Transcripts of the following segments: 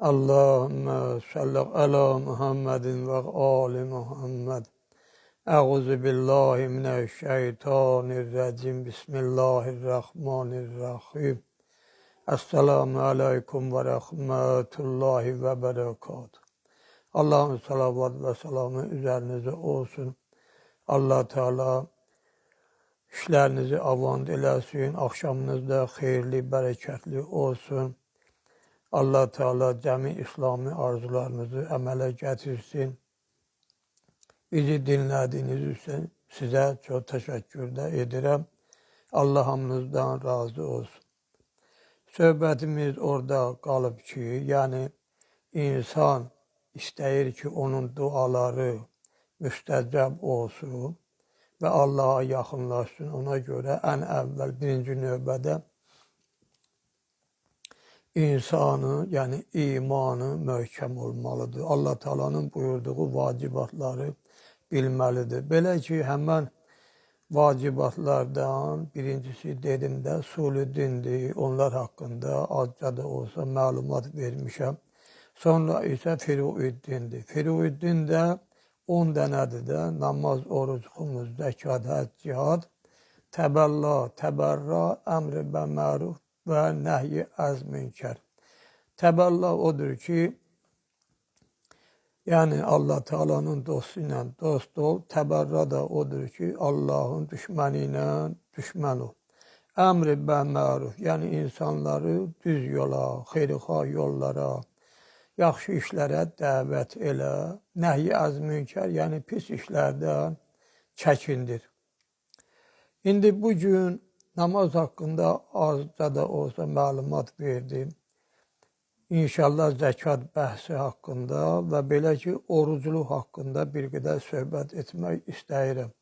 Allahümme salli ala Muhammedin ve ali Muhammed. Euzu billahi mineşşeytanirracim. Bismillahirrahmanirrahim. Esselamu aleyküm ve rahmetullahi ve berekatuhu. Allah'ın salavat ve selamı üzerinize olsun. Allah Teala işlerinizi avand eləsin. Akşamınız da hayırlı, bereketli olsun. Allah Teala cəmi İslami arzularınızı əmələ gətirsin. Bizi dinlədiyiniz üçün sizə çox təşəkkür də edirəm. Allah hamınızdan razı olsun. Söhbətimiz orada qalıb ki, yəni insan istəyir ki, onun duaları müstəcəb olsun və Allaha yaxınlaşsın. Ona görə ən əvvəl birinci növbədə insanı, yəni imanı möhkəm olmalıdır. Allah Teala'nın buyurduğu vacibatları bilməlidir. Belə ki, həmən vacibatlardan birincisi dedim də sulüddindir. Onlar haqqında azca da olsa məlumat vermişəm. Sonra isə firuiddindir. Firuiddin də 10 dənədir də namaz, oruc, xumuz, zəkat, həcc, cihad, təbəlla, təbərra, əmr və məruf və nəhyi əz münkər. Təbəlla odur ki, yəni Allah Teala'nın dostu ilə dost ol. Təbərra da odur ki, Allahın düşməni ilə düşmən ol. Əmr və məruf, yəni insanları düz yola, xeyirxah yollara, yaxşı işlərə dəvət elə. Nəhyi əz münkər, yəni pis işlərdən çəkindir. İndi bugün namaz haqqında azca da olsa məlumat verdim. İnşallah zəkat bəhsi haqqında və belə ki, orucluq haqqında bir qədər söhbət etmək istəyirəm.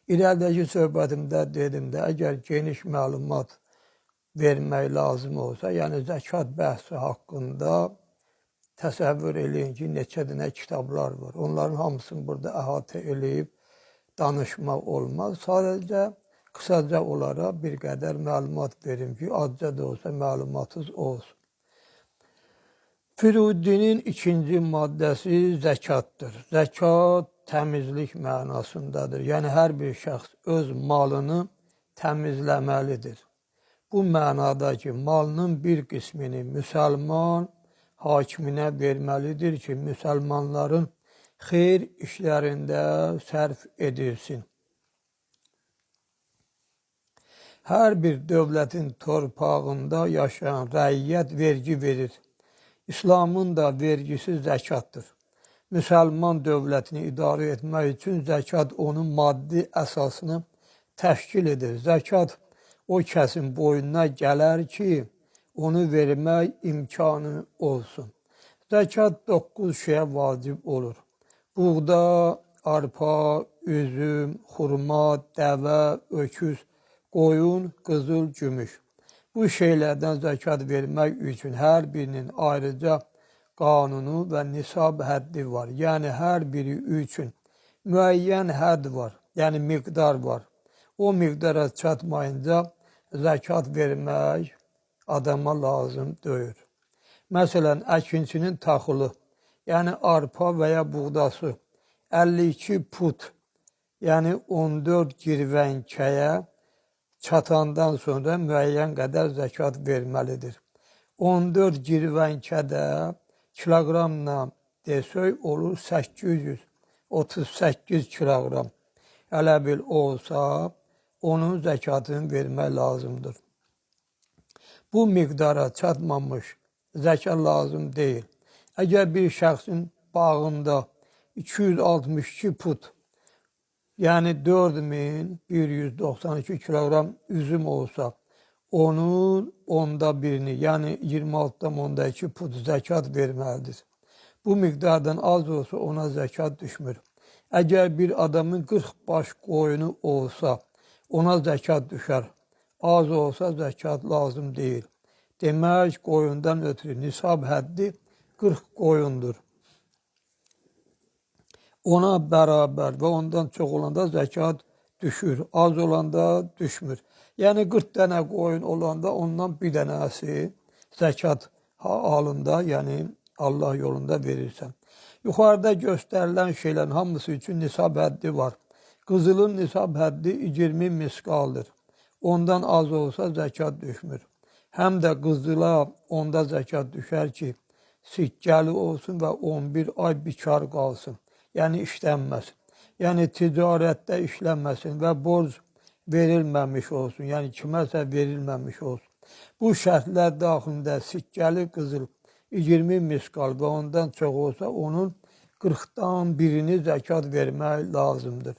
İrəlidəki söhbətimdə dedim də, əgər geniş məlumat vermək lazım olsa, yəni zəkat bəhsi haqqında təsəvvür eləyin ki, neçə dənə kitablar var. Onların hamısını burada əhatə eləyib danışmaq olmaz. Sadəcə qısaca olaraq bir qədər məlumat verim ki, azca da olsa məlumatınız olsun. Firuddinin ikinci maddəsi zəkatdır. Zəkat təmizlik mənasındadır. Yəni hər bir şəxs öz malını təmizləməlidir. Bu mənada ki, malının bir qismini müsəlman hakiminə verməlidir ki, müsəlmanların xeyir işlərində sərf edilsin. Hər bir dövlətin torpağında yaşayan rəiyyət vergi verir. İslamın da vergisi zəkatdır. Müsəlman dövlətini idarə etmək üçün zəkat onun maddi əsasını təşkil edir. Zəkat o kəsin boynuna gələr ki, onu vermək imkanı olsun. Zəkat 9 şeyə vacib olur. Buğda, arpa, üzüm, xurma, dəvə, öküz, qoyun, qızıl, gümüş. Bu şeylərdən zəkat vermək üçün hər birinin ayrıca qanunu və nisab həddi var. Yəni hər biri üçün müəyyən hədd var, yəni miqdar var. O miqdara çatmayınca zəkat vermək adama lazım deyil. Məsələn, əkinçinin taxılı, yəni arpa və ya buğdası 52 put, yəni 14 girvənkəyə çatandan sonra müəyyən qədər zəkat verməlidir. 14 girvənkədə kiloqramla desək olur 838 kiloqram. Elə bil olsa, onun zəkatını vermək lazımdır. Bu miqdara çatmamış zəkat lazım deyil. Əgər bir şəxsin bağında 262 put, yəni 4192 kiloqram üzüm olsa, onun onda birini, yəni 26,2 put zəkat verməlidir. Bu miqdardan az olsa ona zəkat düşmür. Əgər bir adamın 40 baş qoyunu olsa, ona zəkat düşər. Az olsa zəkat lazım deyil. Demək, qoyundan ötürü nisab həddi 40 qoyundur. Ona bərabər və ondan çox olanda zəkat düşür, az olanda düşmür. Yəni 40 dənə qoyun olanda ondan bir dənəsi zəkat halında, yəni Allah yolunda verirsən. Yuxarıda göstərilən şeylərin hamısı üçün nisab həddi var. Qızılın nisab həddi 20 misqaldır. Ondan az olsa zəkat düşmür. Həm də qızıla onda zəkat düşər ki, sikkəli olsun və 11 ay bikar qalsın. Yəni işlənməsin. Yəni ticarətdə işlənməsin və borc verilməmiş olsun. Yəni kiməsə verilməmiş olsun. Bu şərtlər daxilində sikkəli qızıl 20 misqal və ondan çox olsa onun 40-dan birini zəkat vermək lazımdır.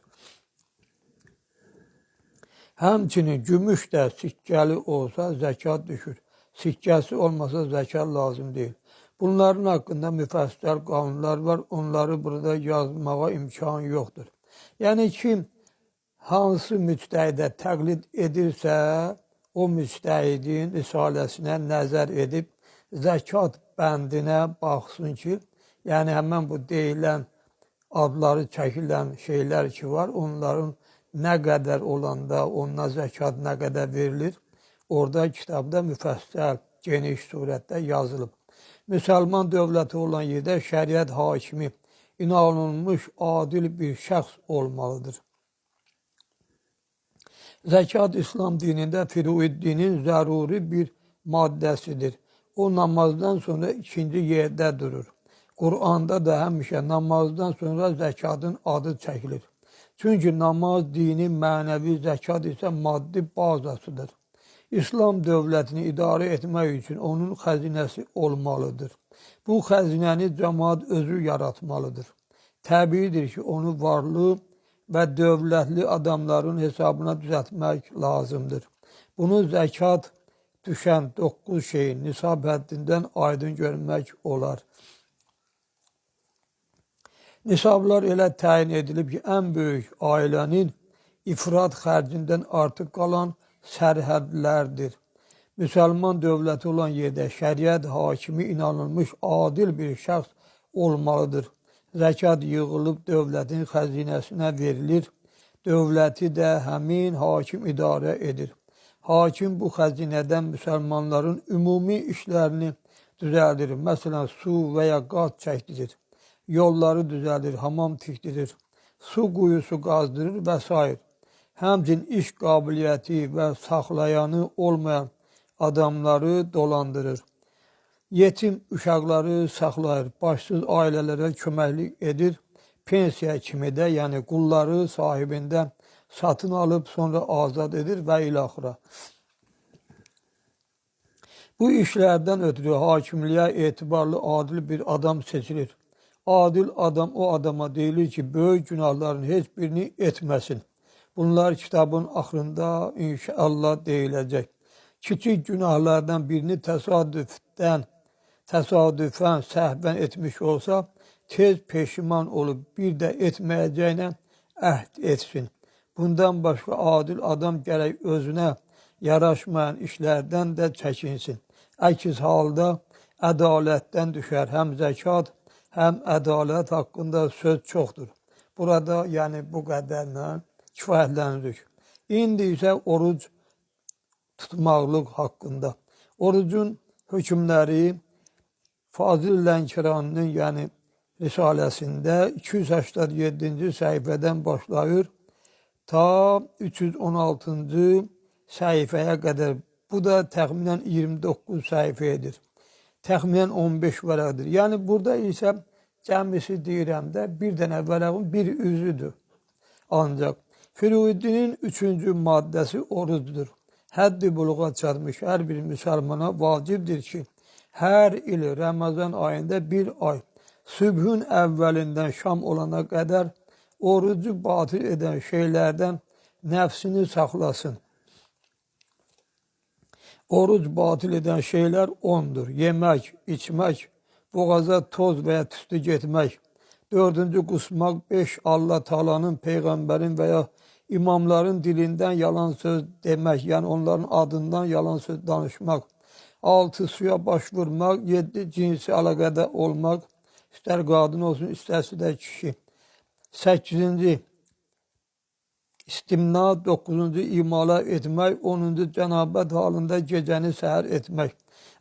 Həmçinin gümüş də sikkəli olsa zəkat düşür. Sikkəsi olmasa zəkat lazım deyil. Bunların haqqında müfəssəl qanunlar var. Onları burada yazmağa imkan yoxdur. Yəni kim hansı müctəhidə təqlid edirsə, o müctəhidin risaləsinə nəzər edib zəkat bəndinə baxsın ki, yəni həmən bu deyilən adları çəkilən şeylər ki var, onların nə qədər olanda ondan zəkat nə qədər verilir, orada kitabda müfəssəl, geniş surətdə yazılıb. Müsəlman dövləti olan yerdə şəriət hakimi inanılmış adil bir şəxs olmalıdır. Zəkat İslam dinində Firuiddinin zəruri bir maddəsidir. O namazdan sonra ikinci yerdə durur. Quranda da həmişə namazdan sonra zəkatın adı çəkilir. Çünki namaz dini mənəvi, zəkat isə maddi bazasıdır. İslam dövlətini idarə etmək üçün onun xəzinəsi olmalıdır. Bu xəzinəni cəmaat özü yaratmalıdır. Təbiidir ki, onu varlı və dövlətli adamların hesabına düzəltmək lazımdır. Bunu zəkat düşən 9 şeyin nisab həddindən aydın görmək olar. Nisablar elə təyin edilib ki, ən böyük ailənin ifrat xərcindən artıq qalan sərhədlərdir. Müsəlman dövləti olan yerdə şəriət hakimi inanılmış adil bir şəxs olmalıdır. Zəkat yığılıb dövlətin xəzinəsinə verilir. Dövləti də həmin hakim idarə edir. Hakim bu xəzinədən müsəlmanların ümumi işlərini düzəldir. Məsələn, su və ya qaz çəkdirir. Yolları düzəldir, hamam tikdirir, su quyusu qazdırır və s. Həmçinin iş qabiliyyəti və saxlayanı olmayan adamları dolandırır. Yetim uşaqları saxlayır, başsız ailələrə köməklik edir. Pensiya kimi də, yəni qulları sahibindən satın alıb sonra azad edir və ilaxıra. Bu işlərdən ötürü hakimliyə etibarlı adil bir adam seçilir. Adil adam o adama deyilir ki, böyük günahların heç birini etməsin. Bunlar kitabın axırında inşallah deyiləcək. Kiçik günahlardan birini təsadüfən, səhvən etmiş olsa, tez peşiman olub bir də etməyəcəyinə əhd etsin. Bundan başqa adil adam gərək özünə yaraşmayan işlərdən də çəkinsin. Əks halda ədalətdən düşər. Həm zəkat, həm ədalət haqqında söz çoxdur. Burada yəni bu qədərlə kifayətlənirik. İndi isə oruc tutmaqlıq haqqında. Orucun hökmləri Fazil Lənkəraninin yəni risaləsində 287-ci səhifədən başlayır ta 316-cı səhifəyə qədər. Bu da təxminən 29 səhifədir. Təxminən 15 vərəqdir. Yəni burada isə cəmisi deyirəm də bir dənə vərəqin bir üzüdür. Ancaq Firuiddinin 3-cü maddəsi orucdur. Həddi buluğa çatmış hər bir müsəlmana vacibdir ki, hər il Ramazan ayında bir ay sübhün əvvəlindən şam olana qədər orucu batil edən şeylərdən nəfsini saxlasın. Oruc batil edən şeylər 10'dur. Yemək, içmək, boğaza toz və ya tüstü getmək. 4-cü qusmaq, 5 Allah Taala'nın, Peyğəmbərin və ya imamların dilindən yalan söz demək, yəni onların adından yalan söz danışmaq. 6 suya baş vurmaq, 7 cinsi əlaqədə olmaq, istər qadın olsun, istərsə də kişi. 8-ci İstimna 9-cu imala etmək, 10-cu cənabət halında gecəni səhər etmək.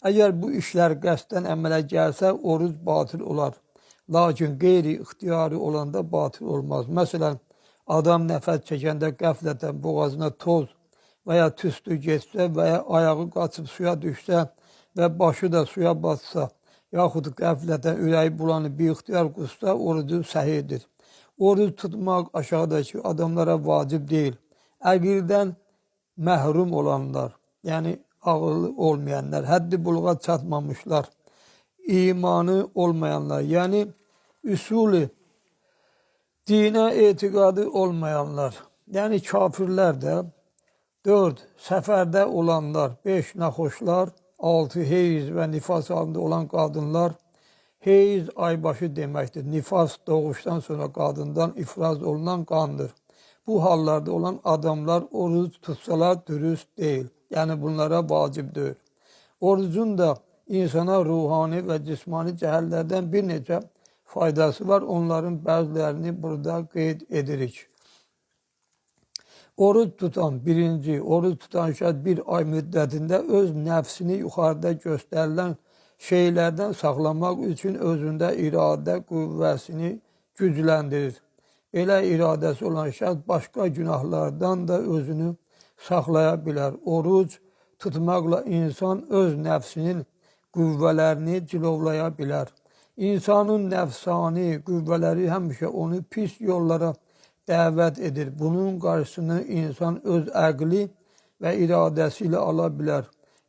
Əgər bu işlər qəsdən əmələ gəlsə, oruc batil olar. Lakin qeyri-ixtiyari olanda batil olmaz. Məsələn, adam nəfəs çəkəndə qəflətən boğazına toz və ya tüstü getsə və ya ayağı qaçıb suya düşsə və başı da suya batsa, yaxud qəflətən ürəyi bulanıb bir ixtiyar qussa, orucu səhihdir. Oruc tutmaq aşağıdakı adamlara vacib deyil. Əqildən məhrum olanlar, yəni ağıllı olmayanlar, həddi buluğa çatmamışlar, imanı olmayanlar, yəni üsulü dinə etiqadı olmayanlar, yəni kafirlər də, 4 səfərdə olanlar, 5 naxoşlar, 6 heyz və nifas halında olan qadınlar. Heyz aybaşı deməkdir. Nifas doğuşdan sonra qadından ifraz olunan qandır. Bu hallarda olan adamlar oruc tutsalar dürüst deyil. Yəni bunlara vacib deyil. Orucun da insana ruhani və cismani cəhəllərdən bir neçə faydası var. Onların bəzilərini burada qeyd edirik. Oruc tutan oruc tutan şəxs bir ay müddətində öz nəfsini yuxarıda göstərilən şeylərdən saxlamaq üçün özündə iradə qüvvəsini gücləndirir. Belə iradəsi olan şəxs başqa günahlardan da özünü saxlaya bilər. Oruc tutmaqla insan öz nəfsinin qüvvələrini cilovlaya bilər. İnsanın nəfsani qüvvələri həmişə onu pis yollara dəvət edir. Bunun qarşısını insan öz əqli və iradəsi ilə ala bilər.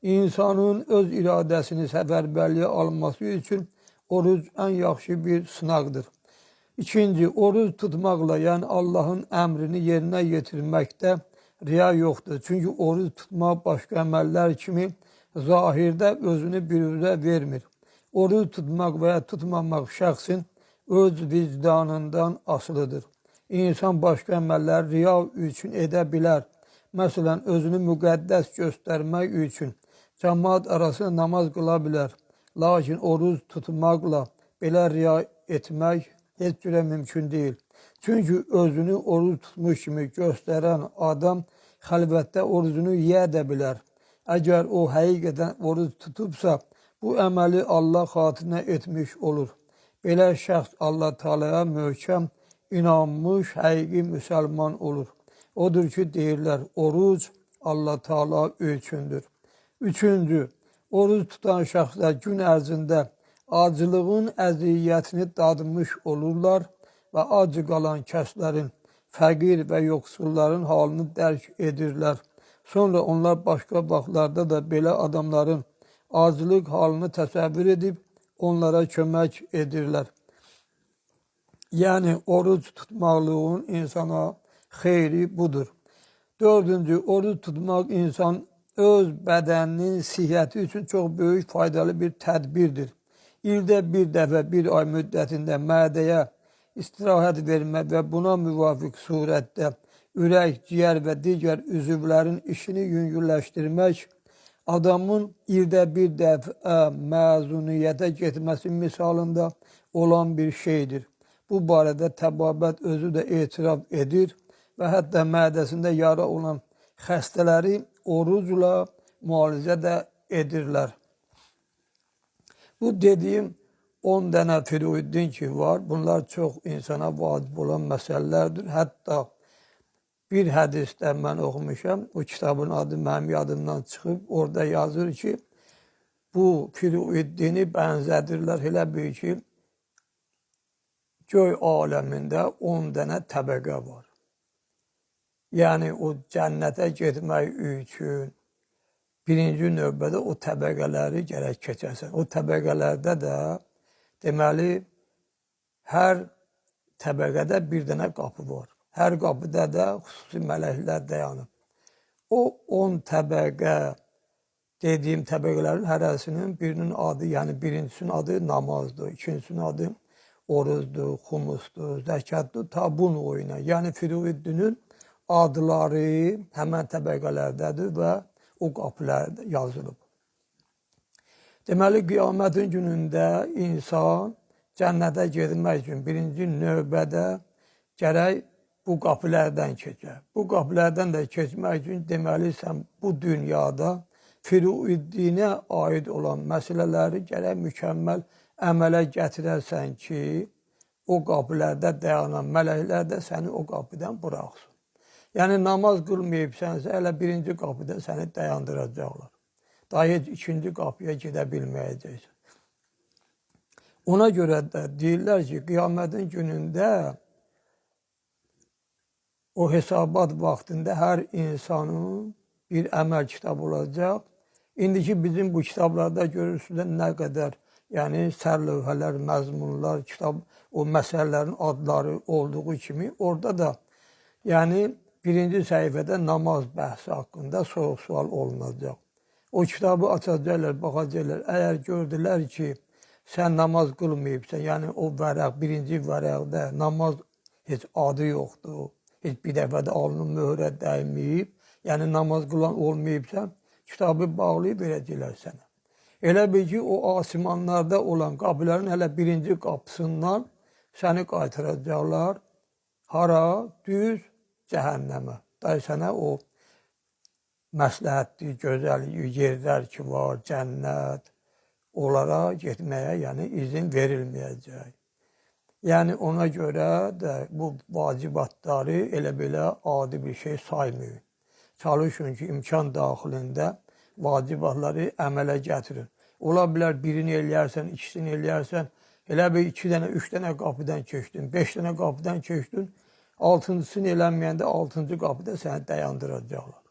İnsanın öz iradəsini səfərbərliyə alması üçün oruc ən yaxşı bir sınaqdır. İkinci, oruc tutmaqla, yəni Allahın əmrini yerinə yetirməkdə riya yoxdur. Çünki oruc tutmaq başqa əməllər kimi zahirdə özünü biruzə vermir. Oruc tutmaq və ya tutmamaq şəxsin öz vicdanından asılıdır. İnsan başqa əməllər riya üçün edə bilər. Məsələn, özünü müqəddəs göstərmək üçün cəmaat arasında namaz qıla bilər. Lakin oruc tutmaqla belə riya etmək heç cürə mümkün deyil. Çünki özünü oruc tutmuş kimi göstərən adam xəlvətdə orucunu yeyə də bilər. Əgər o həqiqətən oruc tutubsa, bu əməli Allah xatirinə etmiş olur. Belə şəxs Allah Teala'ya möhkəm inanmış, həqiqi müsəlman olur. Odur ki, deyirlər, oruc Allah Teala üçündür. Üçüncü, oruc tutan şəxslər gün ərzində acılığın əziyyətini dadmış olurlar və acı qalan kəslərin, fəqir və yoxsulların halını dərk edirlər. Sonra onlar başqa vaxtlarda da belə adamların acılıq halını təsəvvür edib onlara kömək edirlər. Yəni, oruc tutmaqlığın insana xeyri budur. Dördüncü, oruc tutmaq insan öz bədəninin sihhəti üçün çox böyük faydalı bir tədbirdir. İldə bir dəfə bir ay müddətində mədəyə istirahət vermək və buna müvafiq surətdə ürək, ciyər və digər üzvlərin işini yüngülləşdirmək adamın ildə bir dəfə məzuniyyətə getməsi misalında olan bir şeydir. Bu barədə Təbabət özü də etiraf edir və hətta mədəsində yara olan xəstələri orucla müalicə də edirlər. Bu dediyim 10 dənə firuiddin ki var, bunlar çox insana vacib olan məsələlərdir. Hətta bir hədisdə mən oxumuşam, o kitabın adı mənim yadımdan çıxıb, orada yazır ki, bu firuiddini bənzədirlər elə bir ki, göy aləmində 10 dənə təbəqə var. Yəni, o cənnətə getmək üçün birinci növbədə o təbəqələri gərək keçərsən. O təbəqələrdə də deməli, hər təbəqədə bir dənə qapı var. Hər qapıda da xüsusi mələklər dayanıb. O 10 təbəqə, dediyim təbəqələrin hərəsinin birinin adı, yəni birincisinin adı namazdır, ikincisinin adı orucdur, xumusdur, zəkatdır, ta bunun oyuna. Yəni, firuiddinin adları həmən təbəqələrdədir və o qapılarda yazılıb. Deməli, qiyamətin günündə insan cənnətə getmək üçün birinci növbədə gərək bu qapılardan keçər. Bu qapılardan da keçmək üçün deməli sən bu dünyada Firuiddinə aid olan məsələləri gərək mükəmməl əmələ gətirərsən ki, o qapılarda dayanan mələklər də səni o qapıdan buraxsın. Yəni namaz qılmayıbsənsə, elə birinci qapıda səni dayandıracaqlar. Daha heç ikinci qapıya gedə bilməyəcəksən. Ona görə də deyirlər ki, qiyamətin günündə o hesabat vaxtında hər insanın bir əməl kitabı olacaq. İndiki bizim bu kitablarda görürsünüz nə qədər, yəni sərlövhələr, məzmunlar, kitab, o məsələlərin adları olduğu kimi, orada da yəni birinci səhifədə namaz bəhsi haqqında soru-sual olunacaq. O kitabı açacaqlar, baxacaqlar. Əgər gördülər ki, sən namaz qılmayıbsan, yəni o vərəq, birinci vərəqdə namaz heç adı yoxdur, heç bir dəfədə alnın möhrə dəyməyib, yəni namaz qılan olmayıbsan, kitabı bağlayıb verəcəklər sənə. Elə bil ki, o asimanlarda olan qapıların hələ birinci qapısından səni qaytaracaqlar. Hara? Düz cəhənnəmə. Da sənə o məsləhətli, gözəl yerlər ki var, cənnət, onlara getməyə yəni izin verilməyəcək. Yəni ona görə də bu vacibatları elə belə adi bir şey saymayın. Çalışın ki, imkan daxilində vacibatları əmələ gətirin. Ola bilər birini eləyərsən, ikisini eləyərsən, elə bir 2 dənə, 3 dənə qapıdan keçdin, 5 dənə qapıdan keçdin, 6-cısını eləməyəndə 6-cı qapıda səni dayandıracaqlar.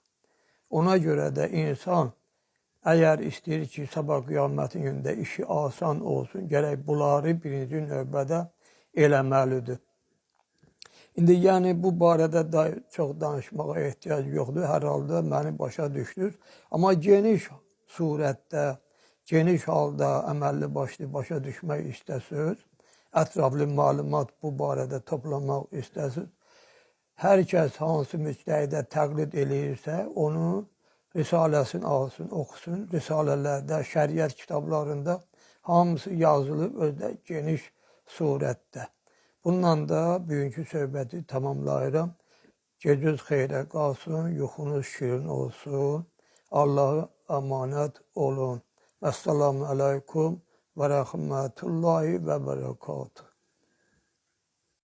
Ona görə də insan əgər istəyir ki, sabah qiyamətin günündə işi asan olsun, gərək bunları birinci növbədə eləməlidir. İndi yəni bu barədə da çox danışmağa ehtiyac yoxdur. Hər halda məni başa düşdünüz. Amma geniş surətdə, geniş halda əməlli başlı başa düşmək istəsiniz, ətraflı məlumat bu barədə toplamaq istəsiniz. Hər kəs hansı müctəhidə təqlid eləyirsə, onu risaləsini alsın, oxusun. Risalələrdə, şəriət kitablarında hamısı yazılıb özdə geniş surətdə. Bununla da bugünkü söhbəti tamamlayıram. Gecəniz xeyrə qalsın, yuxunuz şirin olsun. Allah'a əmanət olun. Əssalamu aleykum və rəhmətullahi və bərəkatuhu.